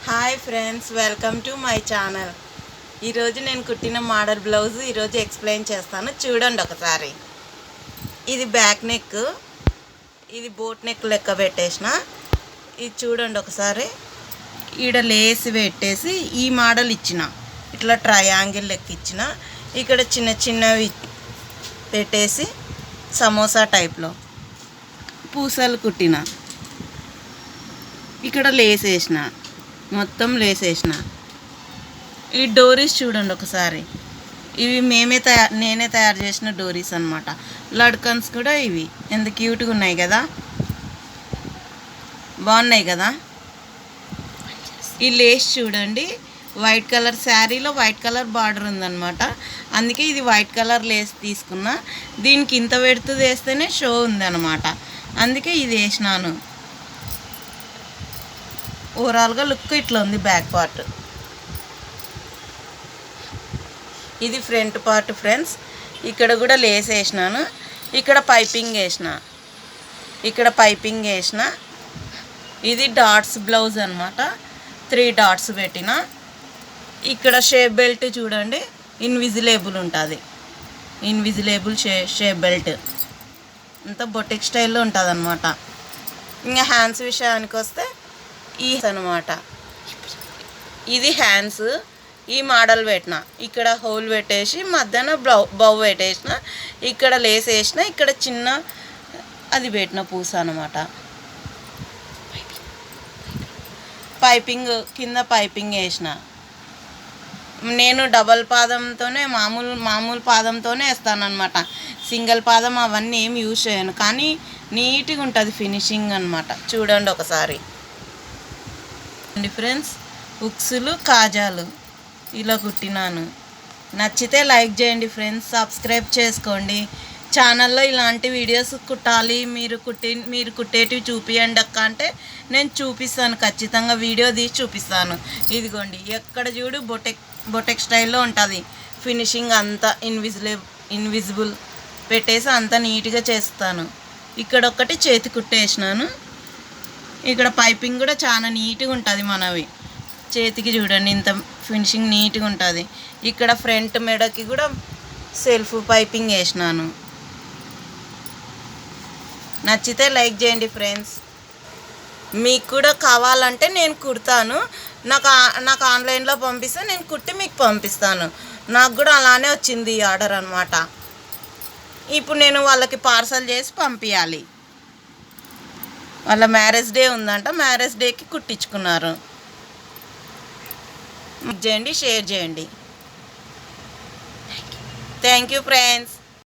Hi friends, welcome to my channel. ఈరోజు నేను కుట్టిన మోడల్ బ్లౌజ్ ఈరోజు ఎక్స్ప్లెయిన్ చేస్తాను. చూడండి ఒకసారి. ఇది బ్యాక్ నెక్, ఇది బోట్ నెక్ లెక్క పెట్టేసిన. ఇది చూడండి ఒకసారి. ఈడ లేస్ పెట్టేసి ఈ మోడల్ ఇచ్చిన, ఇట్లా ట్రయాంగిల్ లెక్క ఇచ్చిన. ఇక్కడ చిన్న చిన్నవి పెట్టేసి సమోసా టైప్లో పూసలు కుట్టిన. ఇక్కడ లేస్ వేసిన, మొత్తం లేస్ వేసిన. ఈ డోరీస్ చూడండి ఒకసారి. ఇవి నేనే తయారు చేసిన డోరీస్ అనమాట. లడ్కన్స్ కూడా ఇవి ఎంత క్యూట్గా ఉన్నాయి కదా, బాగున్నాయి కదా. ఈ లేస్ చూడండి, వైట్ కలర్ శారీలో వైట్ కలర్ బార్డర్ ఉందన్నమాట. అందుకే ఇది వైట్ కలర్ లేస్ తీసుకున్నా. దీనికి ఇంత పెడుతూ వేస్తేనే షో ఉందన్నమాట, అందుకే ఇది వేసినాను. ఓవరాల్గా లుక్ ఇట్లా ఉంది. బ్యాక్ పార్ట్ ఇది, ఫ్రంట్ పార్ట్ ఫ్రెండ్స్. ఇక్కడ కూడా లేస్ వేసినాను. ఇక్కడ పైపింగ్ వేసిన, ఇక్కడ పైపింగ్ వేసిన. ఇది డాట్స్ బ్లౌజ్ అనమాట. 3 డాట్స్ పెట్టిన. ఇక్కడ షేప్ బెల్ట్ చూడండి, ఇన్విజిలేబుల్ ఉంటుంది. ఇన్విజిలేబుల్ షేప్ బెల్ట్ అంతా బొటిక్ స్టైల్లో ఉంటుంది అనమాట. ఇంకా హ్యాండ్స్ విషయానికి వస్తే ఈ అనమాట. ఇది హ్యాండ్స్ ఈ మోడల్ పెట్టిన. ఇక్కడ హోల్ పెట్టేసి మధ్యాహ్న బౌ పెట్టేసిన. ఇక్కడ లేస్ వేసిన, ఇక్కడ చిన్న అది పెట్టిన పూస అనమాట. పైపింగ్ కింద పైపింగ్ వేసిన. నేను డబల్ పాదంతోనే మామూలు పాదంతోనే వేస్తాను అనమాట. సింగిల్ పాదం అవన్నీ ఏం యూజ్ చేయను, కానీ నీట్గా ఉంటుంది ఫినిషింగ్ అనమాట. చూడండి ఒకసారి. ఫ్రెండ్స్, ఉక్సులు కాజాలు ఇలా కుట్టినాను. నచ్చితే లైక్ చేయండి ఫ్రెండ్స్, సబ్స్క్రైబ్ చేసుకోండి. ఛానల్లో ఇలాంటి వీడియోస్ కుట్టాలి, మీరు కుట్టేటివి చూపియండి అక్క అంటే నేను చూపిస్తాను. ఖచ్చితంగా వీడియో తీసి చూపిస్తాను. ఇదిగోండి, ఎక్కడ చూడు బొటెక్ స్టైల్లో ఉంటుంది ఫినిషింగ్ అంతా. ఇన్విజిబుల్ పెట్టేసి అంతా నీట్గా చేస్తాను. ఇక్కడ ఒకటి చేతి కుట్టేసినాను. ఇక్కడ పైపింగ్ కూడా చాలా నీట్గా ఉంటుంది మనవి. చేతికి చూడండి ఇంత ఫినిషింగ్ నీట్గా ఉంటుంది. ఇక్కడ ఫ్రంట్ మెడకి కూడా సెల్ఫ్ పైపింగ్ వేసినాను. నచ్చితే లైక్ చేయండి ఫ్రెండ్స్. మీకు కూడా కావాలంటే నేను కుడతాను. నాకు ఆన్లైన్లో పంపిస్తే నేను కుట్టి మీకు పంపిస్తాను. నాకు కూడా అలానే వచ్చింది ఈ ఆర్డర్ అనమాట. ఇప్పుడు నేను వాళ్ళకి పార్సల్ చేసి పంపించాలి. వాళ్ళ మ్యారేజ్ డే ఉందంట, మ్యారేజ్ డేకి కుట్టించుకున్నారు. చేయండి, షేర్ చేయండి. Thank you friends.